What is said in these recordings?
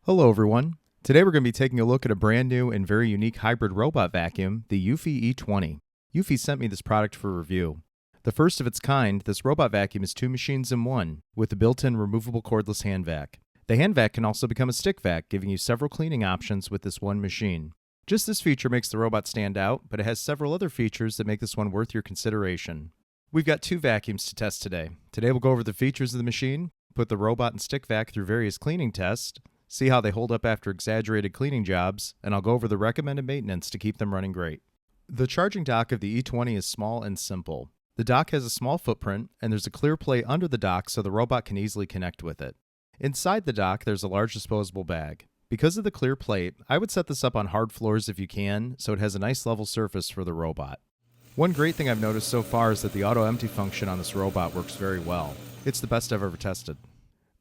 Hello everyone. Today we're going to be taking a look at a brand new and very unique hybrid robot vacuum, the eufy E20. Eufy sent me this product for review. The first of its kind, this robot vacuum is two machines in one, with a built-in removable cordless hand vac. The hand vac can also become a stick vac, giving you several cleaning options with this one machine. Just this feature makes the robot stand out, but it has several other features that make this one worth your consideration. We've got two vacuums to test today. Today we'll go over the features of the machine, put the robot and stick vac through various cleaning tests, see how they hold up after exaggerated cleaning jobs, and I'll go over the recommended maintenance to keep them running great. The charging dock of the E20 is small and simple. The dock has a small footprint, and there's a clear plate under the dock so the robot can easily connect with it. Inside the dock, there's a large disposable bag. Because of the clear plate, I would set this up on hard floors if you can, so it has a nice level surface for the robot. One great thing I've noticed so far is that the auto-empty function on this robot works very well. It's the best I've ever tested.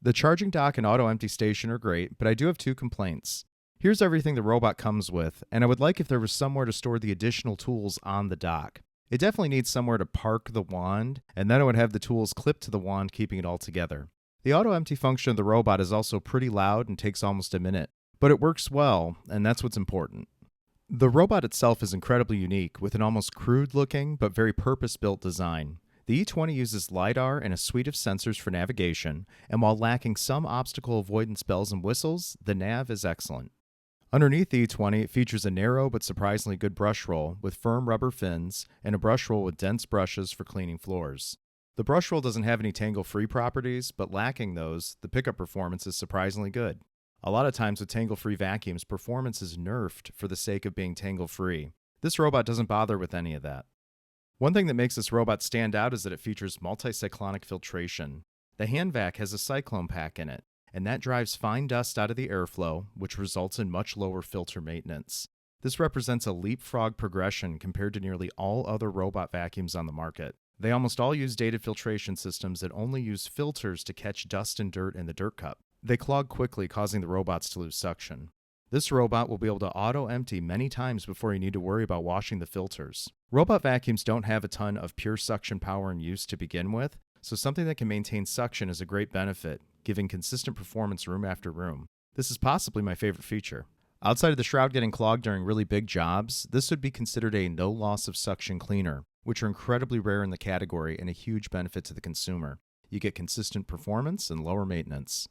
The charging dock and auto-empty station are great, but I do have two complaints. Here's everything the robot comes with, and I would like if there was somewhere to store the additional tools on the dock. It definitely needs somewhere to park the wand, and then it would have the tools clipped to the wand, keeping it all together. The auto-empty function of the robot is also pretty loud and takes almost a minute, but it works well, and that's what's important. The robot itself is incredibly unique, with an almost crude-looking but very purpose-built design. The E20 uses LiDAR and a suite of sensors for navigation, and while lacking some obstacle avoidance bells and whistles, the nav is excellent. Underneath the E20, it features a narrow but surprisingly good brush roll with firm rubber fins and a brush roll with dense brushes for cleaning floors. The brush roll doesn't have any tangle-free properties, but lacking those, the pickup performance is surprisingly good. A lot of times with tangle-free vacuums, performance is nerfed for the sake of being tangle-free. This robot doesn't bother with any of that. One thing that makes this robot stand out is that it features multi-cyclonic filtration. The hand vac has a cyclone pack in it, and that drives fine dust out of the airflow, which results in much lower filter maintenance. This represents a leapfrog progression compared to nearly all other robot vacuums on the market. They almost all use dated filtration systems that only use filters to catch dust and dirt in the dirt cup. They clog quickly, causing the robots to lose suction. This robot will be able to auto-empty many times before you need to worry about washing the filters. Robot vacuums don't have a ton of pure suction power in use to begin with, so something that can maintain suction is a great benefit, giving consistent performance room after room. This is possibly my favorite feature. Outside of the shroud getting clogged during really big jobs, this would be considered a no loss of suction cleaner, which are incredibly rare in the category and a huge benefit to the consumer. You get consistent performance and lower maintenance.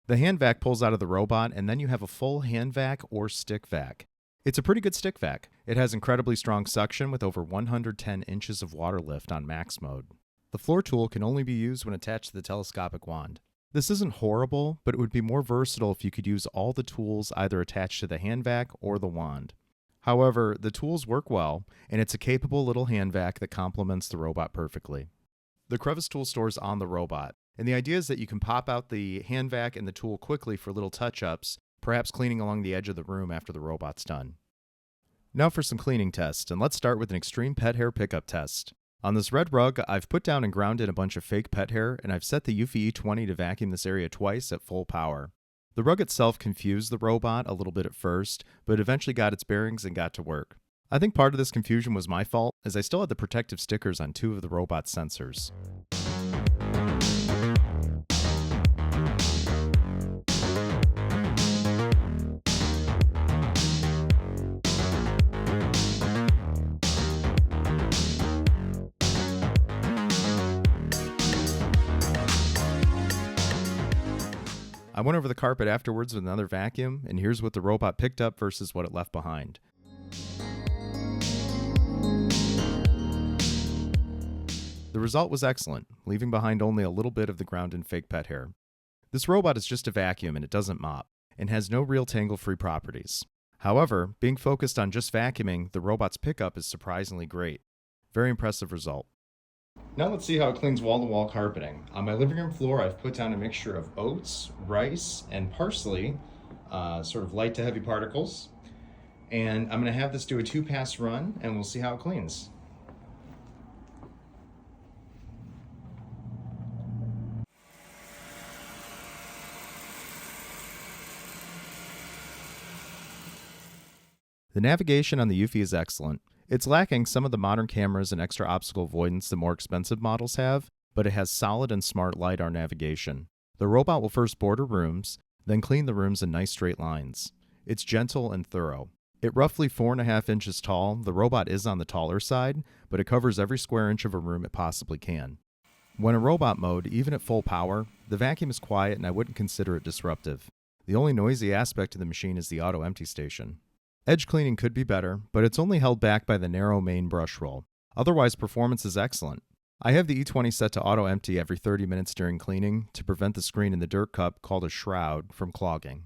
The hand vac pulls out of the robot, and then you have a full hand vac or stick vac. It's a pretty good stick vac. It has incredibly strong suction with over 110 inches of water lift on max mode. The floor tool can only be used when attached to the telescopic wand. This isn't horrible, but it would be more versatile if you could use all the tools either attached to the hand vac or the wand. However, the tools work well, and it's a capable little hand vac that complements the robot perfectly. The crevice tool stores on the robot, and the idea is that you can pop out the hand vac and the tool quickly for little touch-ups, perhaps cleaning along the edge of the room after the robot's done. Now for some cleaning tests, and let's start with an extreme pet hair pickup test. On this red rug, I've put down and ground in a bunch of fake pet hair, and I've set the eufy E20 to vacuum this area twice at full power. The rug itself confused the robot a little bit at first, but eventually got its bearings and got to work. I think part of this confusion was my fault, as I still had the protective stickers on two of the robot's sensors. I went over the carpet afterwards with another vacuum, and here's what the robot picked up versus what it left behind. The result was excellent, leaving behind only a little bit of the ground-in fake pet hair. This robot is just a vacuum and it doesn't mop, and has no real tangle-free properties. However, being focused on just vacuuming, the robot's pickup is surprisingly great. Very impressive result. Now let's see how it cleans wall-to-wall carpeting. On my living room floor, I've put down a mixture of oats, rice, and parsley, sort of light to heavy particles. And I'm going to have this do a 2-pass run, and we'll see how it cleans. The navigation on the eufy is excellent. It's lacking some of the modern cameras and extra obstacle avoidance that more expensive models have, but it has solid and smart LiDAR navigation. The robot will first border rooms, Then clean the rooms in nice straight lines. It's gentle and thorough. At roughly 4.5 inches tall, the robot is on the taller side, but it covers every square inch of a room it possibly can. When in robot mode, even at full power, the vacuum is quiet and I wouldn't consider it disruptive. The only noisy aspect of the machine is the auto empty station. Edge cleaning could be better, but it's only held back by the narrow main brush roll. Otherwise, performance is excellent. I have the E20 set to auto empty every 30 minutes during cleaning to prevent the screen in the dirt cup, called a shroud, from clogging.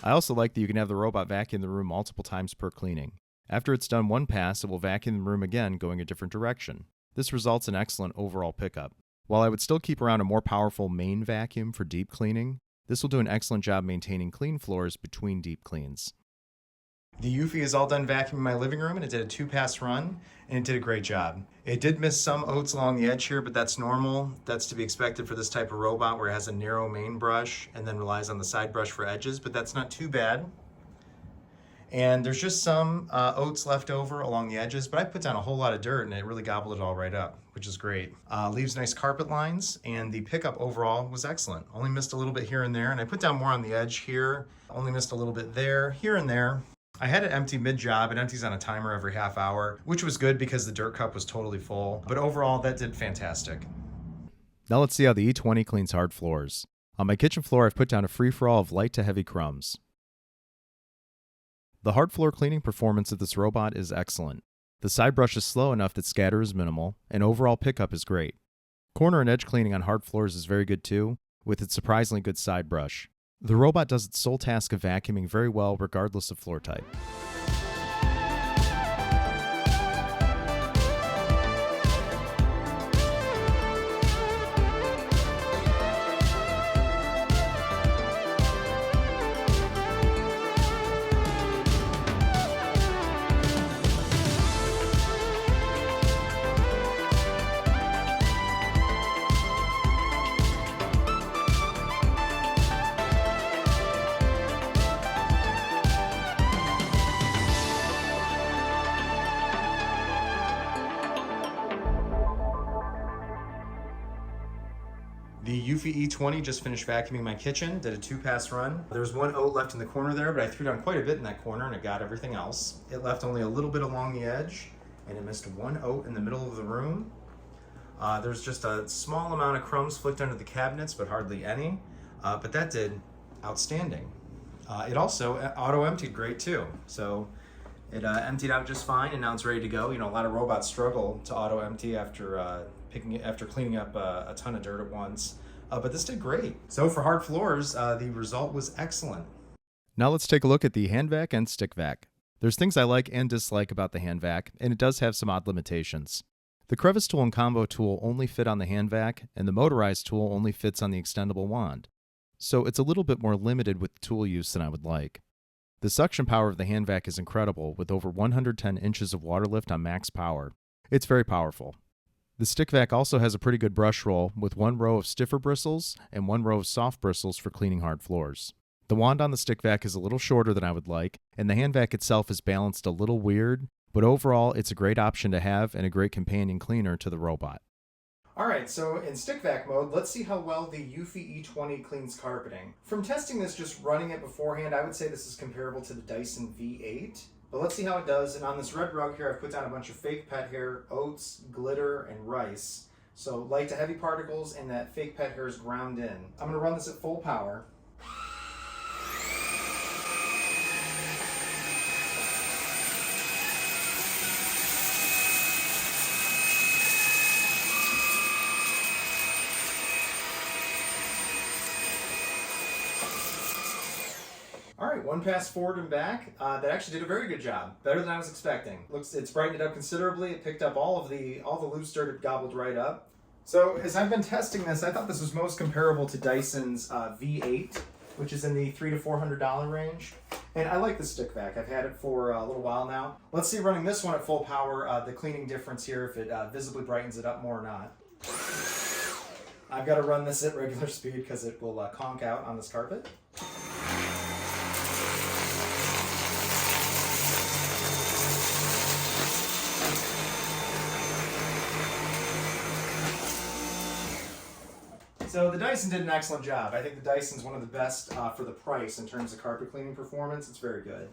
I also like that you can have the robot vacuum the room multiple times per cleaning. After it's done one pass, it will vacuum the room again, going a different direction. This results in excellent overall pickup. While I would still keep around a more powerful main vacuum for deep cleaning, this will do an excellent job maintaining clean floors between deep cleans. The eufy is all done vacuuming my living room, and it did a 2-pass run, and it did a great job. It did miss some oats along the edge here, but that's normal. That's to be expected for this type of robot where it has a narrow main brush and then relies on the side brush for edges, but that's not too bad. And there's just some oats left over along the edges, but I put down a whole lot of dirt and it really gobbled it all right up, which is great. Leaves nice carpet lines, and the pickup overall was excellent. Only missed a little bit here and there, and I put down more on the edge here. Only missed a little bit there, here and there. I had it empty mid-job. It empties on a timer every half hour, which was good because the dirt cup was totally full. But overall, that did fantastic. Now let's see how the E20 cleans hard floors. On my kitchen floor, I've put down a free-for-all of light to heavy crumbs. The hard floor cleaning performance of this robot is excellent. The side brush is slow enough that scatter is minimal, and overall pickup is great. Corner and edge cleaning on hard floors is very good too, with its surprisingly good side brush. The robot does its sole task of vacuuming very well regardless of floor type. The eufy E20 just finished vacuuming my kitchen, did a 2-pass run. There was one oat left in the corner there, but I threw down quite a bit in that corner and it got everything else. It left only a little bit along the edge, and it missed one oat in the middle of the room. There's just a small amount of crumbs flicked under the cabinets, but hardly any. But that did outstanding. It also auto-emptied great too. So it emptied out just fine, and now it's ready to go. You know, a lot of robots struggle to auto-empty after cleaning up a ton of dirt at once. But this did great. So for hard floors, the result was excellent. Now let's take a look at the hand vac and stick vac. There's things I like and dislike about the hand vac, and it does have some odd limitations. The crevice tool and combo tool only fit on the hand vac, and the motorized tool only fits on the extendable wand. So it's a little bit more limited with tool use than I would like. The suction power of the hand vac is incredible, with over 110 inches of water lift on max power. It's very powerful. The stick vac also has a pretty good brush roll, with one row of stiffer bristles and one row of soft bristles for cleaning hard floors. The wand on the stick vac is a little shorter than I would like, and the hand vac itself is balanced a little weird, but overall it's a great option to have and a great companion cleaner to the robot. Alright, so in stick vac mode, let's see how well the eufy E20 cleans carpeting. From testing this, just running it beforehand, I would say this is comparable to the Dyson V8. But let's see how it does. And on this red rug here, I've put down a bunch of fake pet hair, oats, glitter, and rice. So light to heavy particles, and that fake pet hair is ground in. I'm going to run this at full power. All right, one pass forward and back. That actually did a very good job. Better than I was expecting. It's brightened it up considerably. It picked up all the loose dirt, it gobbled right up. So as I've been testing this, I thought this was most comparable to Dyson's V8, which is in the $300 to $400 range. And I like the stick vac. I've had it for a little while now. Let's see, running this one at full power, the cleaning difference here, if it visibly brightens it up more or not. I've got to run this at regular speed because it will conk out on this carpet. So the Dyson did an excellent job. I think the Dyson's one of the best for the price in terms of carpet cleaning performance. It's very good.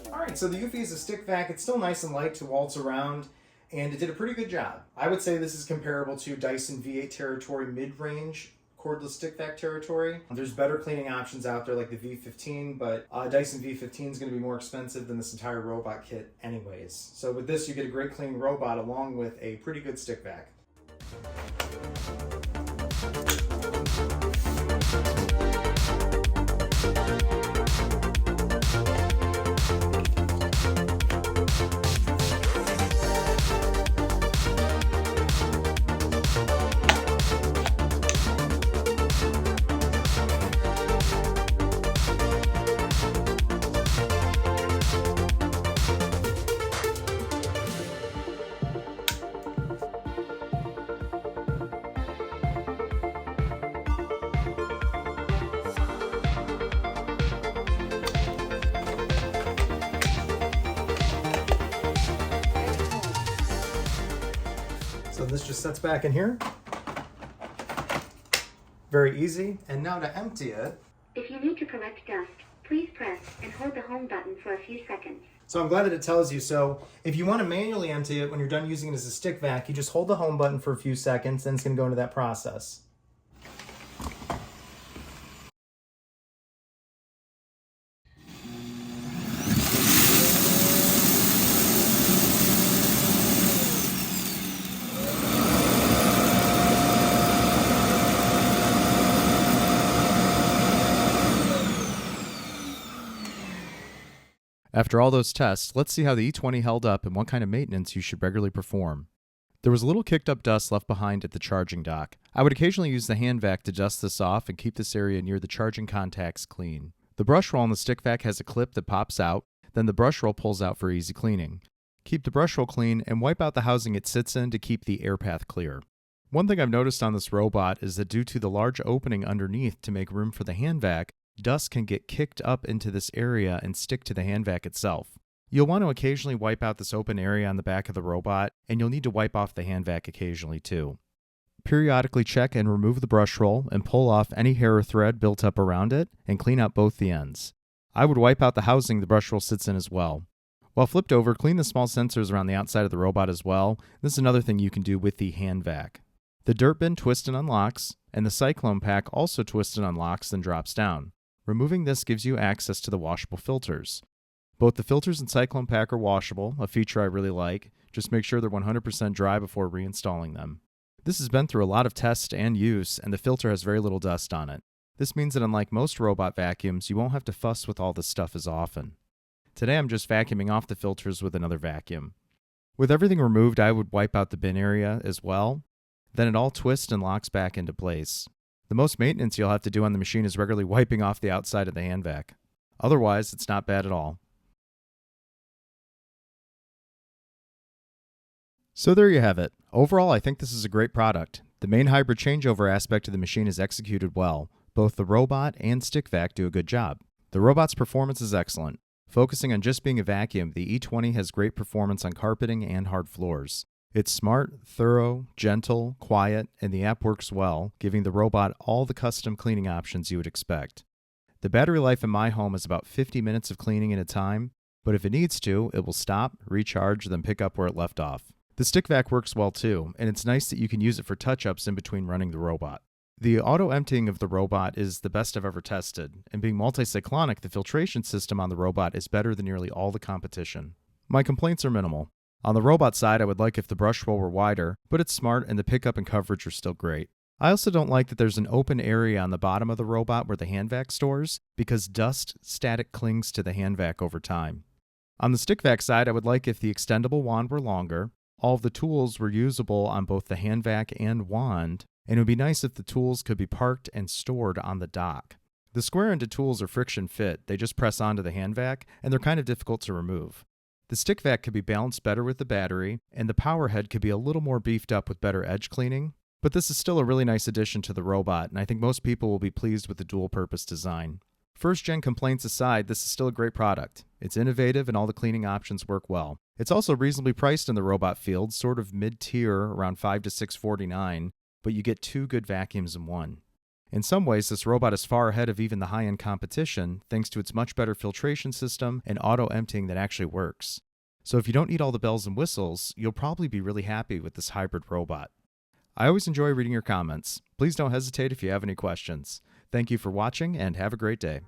Alright, so the eufy is a stick vac. It's still nice and light to waltz around, and it did a pretty good job. I would say this is comparable to Dyson V8 territory mid-range cordless stick vac territory. There's better cleaning options out there like the V15, but Dyson V15 is going to be more expensive than this entire robot kit anyways. So with this, you get a great cleaning robot along with a pretty good stick vac. So this just sets back in here. Very easy. And now to empty it. If you need to collect dust, please press and hold the home button for a few seconds. So I'm glad that it tells you. So if you want to manually empty it when you're done using it as a stick vac, you just hold the home button for a few seconds, then it's going to go into that process. After all those tests, let's see how the E20 held up and what kind of maintenance you should regularly perform. There was a little kicked up dust left behind at the charging dock. I would occasionally use the hand vac to dust this off and keep this area near the charging contacts clean. The brush roll on the stick vac has a clip that pops out, then the brush roll pulls out for easy cleaning. Keep the brush roll clean and wipe out the housing it sits in to keep the air path clear. One thing I've noticed on this robot is that due to the large opening underneath to make room for the hand vac, dust can get kicked up into this area and stick to the hand vac itself. You'll want to occasionally wipe out this open area on the back of the robot, and you'll need to wipe off the hand vac occasionally too. Periodically check and remove the brush roll and pull off any hair or thread built up around it and clean out both the ends. I would wipe out the housing the brush roll sits in as well. While flipped over, clean the small sensors around the outside of the robot as well. This is another thing you can do with the hand vac. The dirt bin twists and unlocks, and the cyclone pack also twists and unlocks then drops down. Removing this gives you access to the washable filters. Both the filters and cyclone pack are washable, a feature I really like. Just make sure they're 100% dry before reinstalling them. This has been through a lot of tests and use, and the filter has very little dust on it. This means that unlike most robot vacuums, you won't have to fuss with all this stuff as often. Today I'm just vacuuming off the filters with another vacuum. With everything removed, I would wipe out the bin area as well. Then it all twists and locks back into place. The most maintenance you'll have to do on the machine is regularly wiping off the outside of the hand vac. Otherwise, it's not bad at all. So there you have it. Overall, I think this is a great product. The main hybrid changeover aspect of the machine is executed well. Both the robot and stick vac do a good job. The robot's performance is excellent. Focusing on just being a vacuum, the E20 has great performance on carpeting and hard floors. It's smart, thorough, gentle, quiet, and the app works well, giving the robot all the custom cleaning options you would expect. The battery life in my home is about 50 minutes of cleaning at a time, but if it needs to, it will stop, recharge, then pick up where it left off. The stick vac works well too, and it's nice that you can use it for touch-ups in between running the robot. The auto-emptying of the robot is the best I've ever tested, and being multi-cyclonic, the filtration system on the robot is better than nearly all the competition. My complaints are minimal. On the robot side, I would like if the brush roll were wider, but it's smart and the pickup and coverage are still great. I also don't like that there's an open area on the bottom of the robot where the hand vac stores, because dust static clings to the hand vac over time. On the stick vac side, I would like if the extendable wand were longer, all of the tools were usable on both the hand vac and wand, and it would be nice if the tools could be parked and stored on the dock. The square-ended tools are friction fit, they just press onto the hand vac, and they're kind of difficult to remove. The stick vac could be balanced better with the battery, and the power head could be a little more beefed up with better edge cleaning, but this is still a really nice addition to the robot, and I think most people will be pleased with the dual-purpose design. First-gen complaints aside, this is still a great product. It's innovative and all the cleaning options work well. It's also reasonably priced in the robot field, sort of mid-tier, around $5 to $6.49, but you get 2 good vacuums in one. In some ways, this robot is far ahead of even the high-end competition, thanks to its much better filtration system and auto-emptying that actually works. So if you don't need all the bells and whistles, you'll probably be really happy with this hybrid robot. I always enjoy reading your comments. Please don't hesitate if you have any questions. Thank you for watching, and have a great day.